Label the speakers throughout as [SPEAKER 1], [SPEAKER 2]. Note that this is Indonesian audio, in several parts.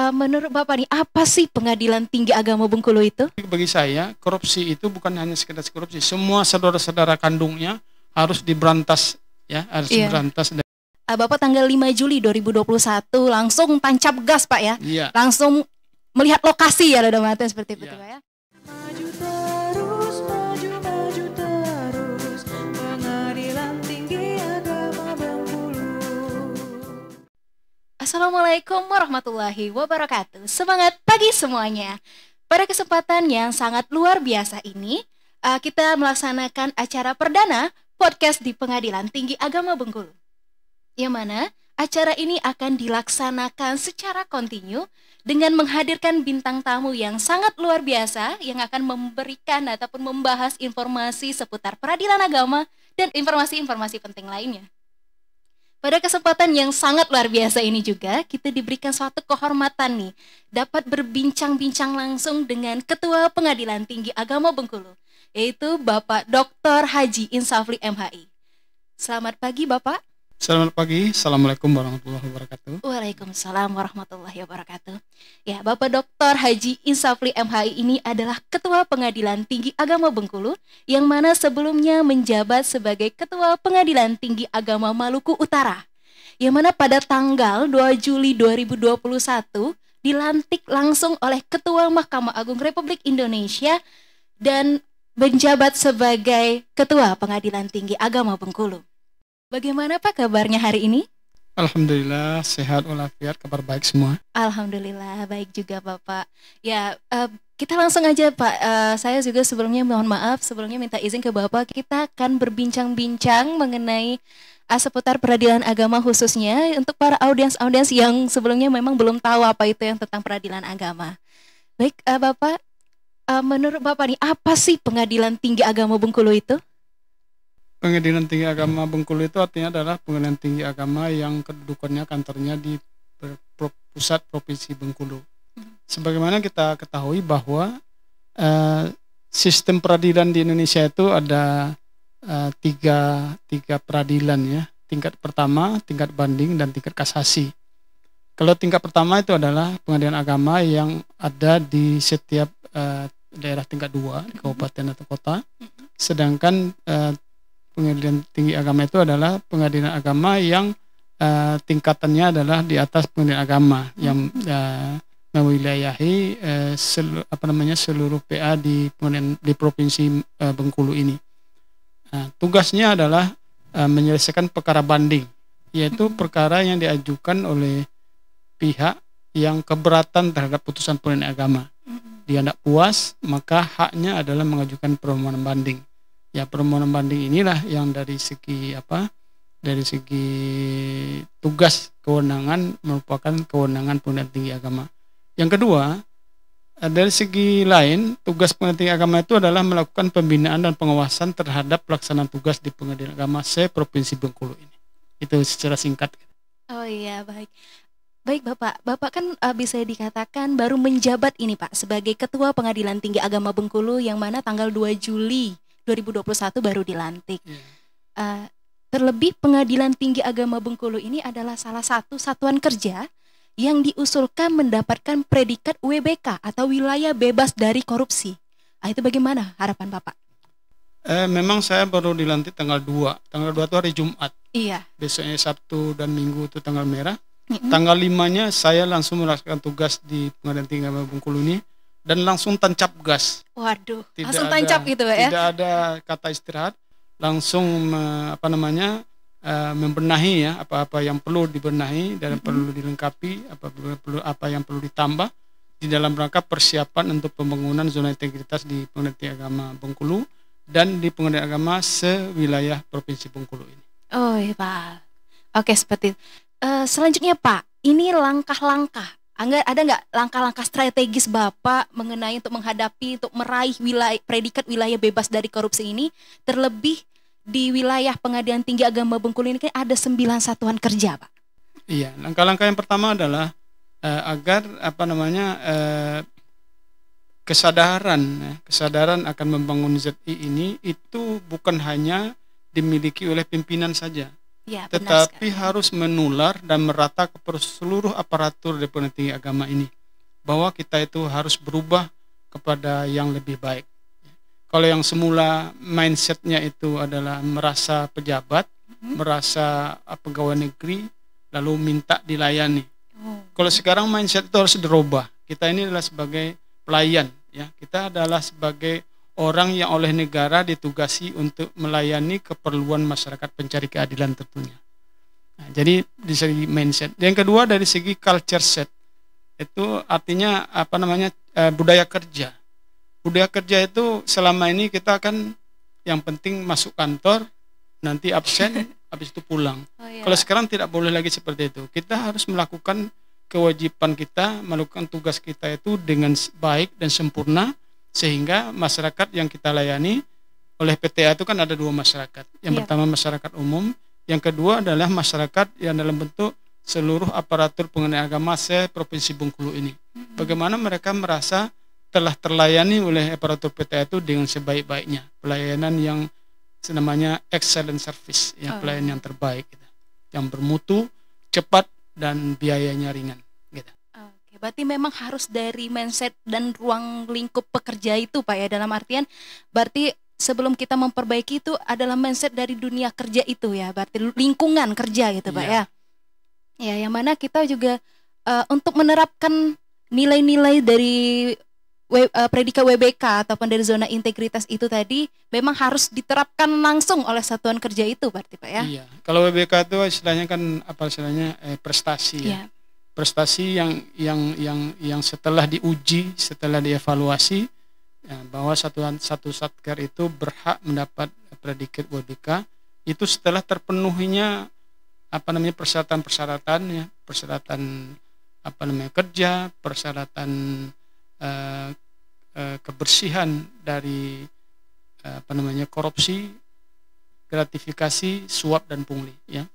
[SPEAKER 1] menurut Bapak nih, apa sih Pengadilan Tinggi Agama Bengkulu itu?
[SPEAKER 2] Bagi saya, korupsi itu bukan hanya sekedar korupsi. Semua saudara-saudara kandungnya harus diberantas, ya, harus
[SPEAKER 1] Iya.
[SPEAKER 2] diberantas.
[SPEAKER 1] Bapak tanggal 5 Juli 2021 langsung tancap gas Pak ya.
[SPEAKER 2] Iya.
[SPEAKER 1] Langsung melihat lokasi ya dalam artian seperti itu
[SPEAKER 2] Iya.
[SPEAKER 1] Pak ya.
[SPEAKER 3] Maju terus, maju terus, Pengadilan Tinggi Agama Bengkulu.
[SPEAKER 1] Assalamualaikum warahmatullahi wabarakatuh. Semangat pagi semuanya. Pada kesempatan yang sangat luar biasa ini, kita melaksanakan acara perdana podcast di Pengadilan Tinggi Agama Bengkulu. Yang mana acara ini akan dilaksanakan secara kontinu dengan menghadirkan bintang tamu yang sangat luar biasa yang akan memberikan ataupun membahas informasi seputar peradilan agama dan informasi-informasi penting lainnya. Pada kesempatan yang sangat luar biasa ini juga, kita diberikan suatu kehormatan nih, dapat berbincang-bincang langsung dengan Ketua Pengadilan Tinggi Agama Bengkulu, yaitu Bapak Dr. Haji Insafli MHI. Selamat pagi Bapak.
[SPEAKER 2] Selamat pagi, Assalamualaikum warahmatullahi wabarakatuh.
[SPEAKER 1] Waalaikumsalam warahmatullahi wabarakatuh. Ya, Bapak Dr. Haji Insafli MHI ini adalah Ketua Pengadilan Tinggi Agama Bengkulu, yang mana sebelumnya menjabat sebagai Ketua Pengadilan Tinggi Agama Maluku Utara, yang mana pada tanggal 2 Juli 2021 dilantik langsung oleh Ketua Mahkamah Agung Republik Indonesia dan menjabat sebagai Ketua Pengadilan Tinggi Agama Bengkulu. Bagaimana Pak kabarnya hari ini?
[SPEAKER 2] Alhamdulillah, sehat walafiat, kabar baik semua.
[SPEAKER 1] Alhamdulillah, baik juga Bapak. Ya, kita langsung aja Pak. Saya juga sebelumnya mohon maaf, sebelumnya minta izin ke Bapak. Kita akan berbincang-bincang mengenai seputar peradilan agama khususnya untuk para audiens-audiens yang sebelumnya memang belum tahu apa itu yang tentang peradilan agama. Baik, Bapak, menurut Bapak nih, apa sih Pengadilan Tinggi Agama Bengkulu itu?
[SPEAKER 2] Pengadilan Tinggi Agama Bengkulu itu artinya adalah pengadilan tinggi agama yang kedudukannya kantornya di pusat Provinsi Bengkulu. Sebagaimana kita ketahui bahwa sistem peradilan di Indonesia itu ada tiga peradilan ya. Tingkat pertama, tingkat banding, dan tingkat kasasi. Kalau tingkat pertama itu adalah pengadilan agama yang ada di setiap daerah tingkat 2 di kabupaten atau kota. Sedangkan Pengadilan Tinggi Agama itu adalah pengadilan agama yang tingkatannya adalah di atas pengadilan agama yang mewilayahi seluruh PA di provinsi Bengkulu ini. Tugasnya adalah menyelesaikan perkara banding, yaitu perkara yang diajukan oleh pihak yang keberatan terhadap putusan pengadilan agama. Dia tidak puas, maka haknya adalah mengajukan permohonan banding. Ya, permohonan banding inilah yang dari segi tugas kewenangan merupakan kewenangan Pengadilan Tinggi Agama. Yang kedua, dari segi lain, tugas Pengadilan Tinggi Agama itu adalah melakukan pembinaan dan pengawasan terhadap pelaksanaan tugas di Pengadilan Agama se-Provinsi Bengkulu ini. Itu secara singkat.
[SPEAKER 1] Oh iya, baik. Baik Bapak, Bapak kan bisa dikatakan baru menjabat ini Pak sebagai Ketua Pengadilan Tinggi Agama Bengkulu yang mana tanggal 2 Juli 2021 baru dilantik. Terlebih Pengadilan Tinggi Agama Bengkulu ini adalah salah satu satuan kerja yang diusulkan mendapatkan predikat WBK atau wilayah bebas dari korupsi. Itu bagaimana harapan Bapak?
[SPEAKER 2] Memang saya baru dilantik tanggal 2. Tanggal 2 itu hari Jumat.
[SPEAKER 1] Iya.
[SPEAKER 2] Besoknya Sabtu dan Minggu itu tanggal merah. Tanggal 5-nya saya langsung melaksanakan tugas di Pengadilan Tinggi Agama Bengkulu ini dan langsung tancap gas.
[SPEAKER 1] Waduh, langsung tancap gitu ya?
[SPEAKER 2] Tidak ada kata istirahat, langsung membenahi ya apa-apa yang perlu dibenahi dan perlu dilengkapi, apa yang perlu ditambah di dalam rangka persiapan untuk pembangunan zona integritas di Pengadilan Tinggi Agama Bengkulu dan di Pengadilan Agama sewilayah Provinsi Bengkulu ini.
[SPEAKER 1] Oh iya Pak. Oke, seperti itu. Selanjutnya Pak, ini langkah-langkah. Ada nggak langkah-langkah strategis Bapak mengenai untuk menghadapi, untuk meraih predikat wilayah bebas dari korupsi ini, terlebih di wilayah Pengadilan Tinggi Agama Bengkulu ini kan ada 9 satuan kerja Pak?
[SPEAKER 2] Iya, langkah-langkah yang pertama adalah agar kesadaran akan membangun ZI ini itu bukan hanya dimiliki oleh pimpinan saja. Ya, tetapi harus menular dan merata ke seluruh aparatur di Pengadilan Tinggi Agama ini. bahwa kita itu harus berubah kepada yang lebih baik. Kalau yang semula mindsetnya itu adalah merasa pejabat, merasa pegawai negeri, lalu minta dilayani. Kalau sekarang mindset itu harus dirubah. Kita ini adalah sebagai pelayan, ya. Kita adalah sebagai orang yang oleh negara ditugasi untuk melayani keperluan masyarakat pencari keadilan tentunya. Nah, jadi di segi mindset. Yang kedua dari segi culture set, itu artinya budaya kerja. Budaya kerja itu selama ini kita kan yang penting masuk kantor, nanti absen, habis itu pulang. Kalau sekarang tidak boleh lagi seperti itu. Kita harus melakukan kewajiban kita, melakukan tugas kita itu dengan baik dan sempurna, sehingga masyarakat yang kita layani oleh PTA itu kan ada dua masyarakat. Yang pertama masyarakat umum, yang kedua adalah masyarakat yang dalam bentuk seluruh aparatur pengenai agama se-Provinsi Bengkulu ini. Bagaimana mereka merasa telah terlayani oleh aparatur PTA itu dengan sebaik-baiknya, pelayanan yang namanya excellent service, ya, pelayanan yang terbaik, gitu, yang bermutu, cepat dan biayanya ringan, gitu.
[SPEAKER 1] Oke, berarti memang harus dari mindset dan ruang lingkup pekerja itu, Pak, ya, dalam artian berarti sebelum kita memperbaiki itu adalah mindset dari dunia kerja itu, ya, berarti lingkungan kerja gitu, Pak, ya. Ya, yang mana kita juga untuk menerapkan nilai-nilai dari predikat WBK ataupun dari zona integritas itu tadi memang harus diterapkan langsung oleh satuan kerja itu, berarti, Pak, ya.
[SPEAKER 2] Iya. Kalau WBK itu istilahnya kan prestasi, ya. Prestasi yang setelah diuji, setelah dievaluasi, ya, bahwa satu satker itu berhak mendapat predikat WBK itu setelah terpenuhinya persyaratan-persyaratan, ya, persyaratan kerja, persyaratan kebersihan dari korupsi, gratifikasi, suap dan pungli, ya.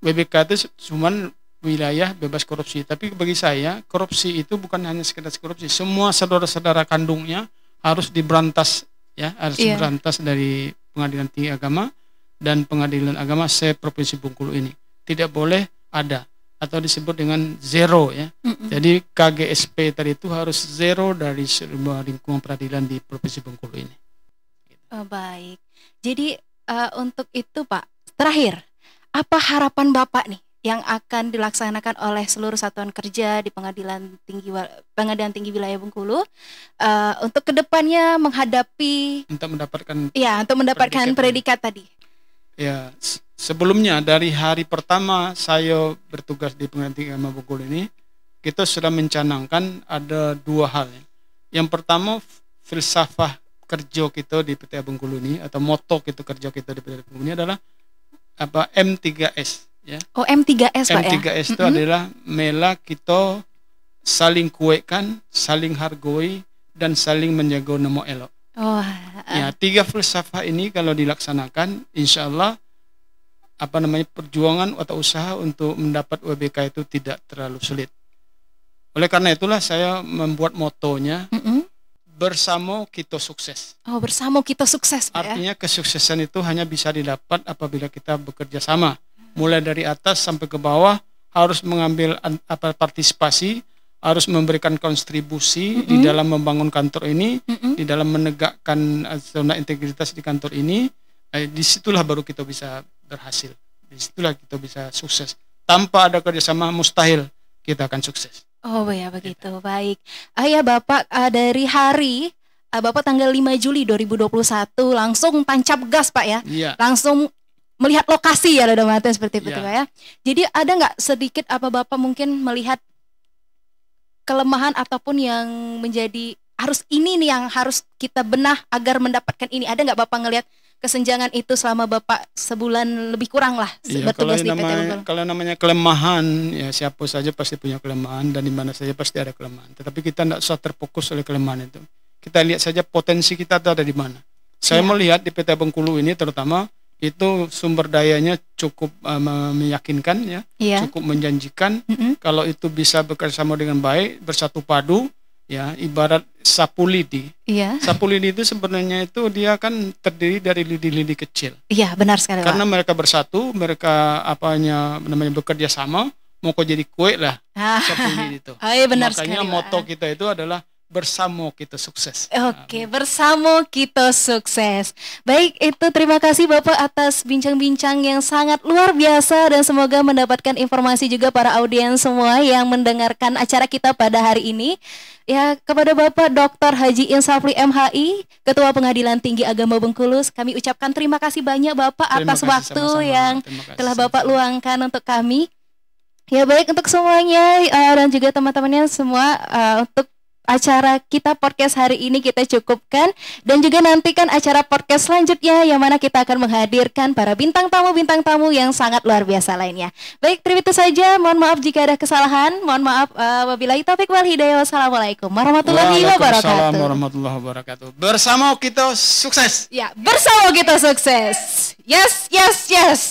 [SPEAKER 2] WBK itu cuman wilayah bebas korupsi, tapi bagi saya korupsi itu bukan hanya sekedar korupsi, semua saudara-saudara kandungnya harus diberantas, ya, harus diberantas dari Pengadilan Tinggi Agama dan Pengadilan Agama se-Provinsi Bengkulu ini. Tidak boleh ada atau disebut dengan zero, ya. Jadi KGSP tadi itu harus zero dari semua lingkungan peradilan di Provinsi Bengkulu ini.
[SPEAKER 1] Baik. Jadi untuk itu, Pak, terakhir, apa harapan Bapak nih yang akan dilaksanakan oleh seluruh satuan kerja di Pengadilan Tinggi Wilayah Bengkulu untuk kedepannya menghadapi
[SPEAKER 2] untuk mendapatkan
[SPEAKER 1] predikat tadi?
[SPEAKER 2] Ya, sebelumnya dari hari pertama saya bertugas di Pengadilan Tinggi Agama Bengkulu ini, kita sudah mencanangkan ada dua hal, ya. Yang pertama, filsafah kerja kita di PTA Bengkulu ini atau moto kerja kita di PTA Bengkulu ini adalah M3S, ya.
[SPEAKER 1] Oh, M3S, Pak, ya.
[SPEAKER 2] M3S itu adalah mela kita saling kuatkan, saling hargai dan saling menjaga nama elok. Ya, tiga filsafah ini kalau dilaksanakan, insya Allah perjuangan atau usaha untuk mendapat WBK itu tidak terlalu sulit. Oleh karena itulah saya membuat motonya bersama kita sukses.
[SPEAKER 1] Oh, bersama kita sukses, Pak,
[SPEAKER 2] artinya kesuksesan itu hanya bisa didapat apabila kita bekerja sama, mulai dari atas sampai ke bawah, harus mengambil partisipasi, harus memberikan kontribusi di dalam membangun kantor ini, di dalam menegakkan zona integritas di kantor ini. Disitulah baru kita bisa berhasil, disitulah kita bisa sukses. Tanpa ada kerjasama mustahil kita akan sukses.
[SPEAKER 1] Oh ya, begitu. Baik. Ya, Bapak, dari hari Bapak tanggal 5 Juli 2021 langsung tancap gas, Pak, ya.
[SPEAKER 2] Iya.
[SPEAKER 1] Langsung melihat lokasi, ya, dalam artian seperti itu, Pak, ya. Jadi ada nggak sedikit Bapak mungkin melihat kelemahan ataupun yang menjadi ini nih yang harus kita benah agar mendapatkan ini? Ada nggak Bapak ngelihat kesenjangan itu selama Bapak sebulan lebih kurang lah bertugas di PT Bengkulu?
[SPEAKER 2] Kalau namanya kelemahan, ya siapa saja pasti punya kelemahan dan di mana saja pasti ada kelemahan. Tetapi kita tidak usah terfokus oleh kelemahan itu. Kita lihat saja potensi kita itu ada di mana. Saya melihat di PT Bengkulu ini terutama itu sumber dayanya cukup meyakinkan, ya, cukup menjanjikan. Kalau itu bisa bekerjasama dengan baik, bersatu padu, ya, ibarat sapu lidi. Sapu lidi itu sebenarnya itu dia kan terdiri dari lidi-lidi kecil.
[SPEAKER 1] Iya, benar sekali,
[SPEAKER 2] Karena mereka bersatu, mereka bekerja sama, mau kok jadi kue lah
[SPEAKER 1] Ah.
[SPEAKER 2] seperti itu.
[SPEAKER 1] Oh, iya benar
[SPEAKER 2] Makanya
[SPEAKER 1] sekali,
[SPEAKER 2] moto
[SPEAKER 1] Pak.
[SPEAKER 2] kita itu adalah bersama kita sukses.
[SPEAKER 1] Oke, bersama kita sukses. Baik, itu terima kasih Bapak atas bincang-bincang yang sangat luar biasa dan semoga mendapatkan informasi juga para audiens semua yang mendengarkan acara kita pada hari ini. Ya, kepada Bapak Dr. Haji Insafri MHI, Ketua Pengadilan Tinggi Agama Bengkulu, kami ucapkan terima kasih banyak Bapak
[SPEAKER 2] Terima
[SPEAKER 1] atas
[SPEAKER 2] kasih
[SPEAKER 1] waktu
[SPEAKER 2] sama-sama.
[SPEAKER 1] yang
[SPEAKER 2] Terima kasih
[SPEAKER 1] telah
[SPEAKER 2] sama-sama.
[SPEAKER 1] Bapak luangkan untuk kami. Ya baik untuk semuanya dan juga teman-temannya semua untuk acara kita podcast hari ini kita cukupkan dan juga nantikan acara podcast selanjutnya yang mana kita akan menghadirkan para bintang tamu yang sangat luar biasa lainnya. Baik, terima kasih saja. Mohon maaf jika ada kesalahan. Mohon maaf wabillahi taufiq wal hidayah. Wassalamualaikum warahmatullahi
[SPEAKER 2] Waalaikumsalam
[SPEAKER 1] wabarakatuh.
[SPEAKER 2] warahmatullahi wabarakatuh. Bersama kita sukses.
[SPEAKER 1] Ya, bersama kita sukses. Yes, yes, yes.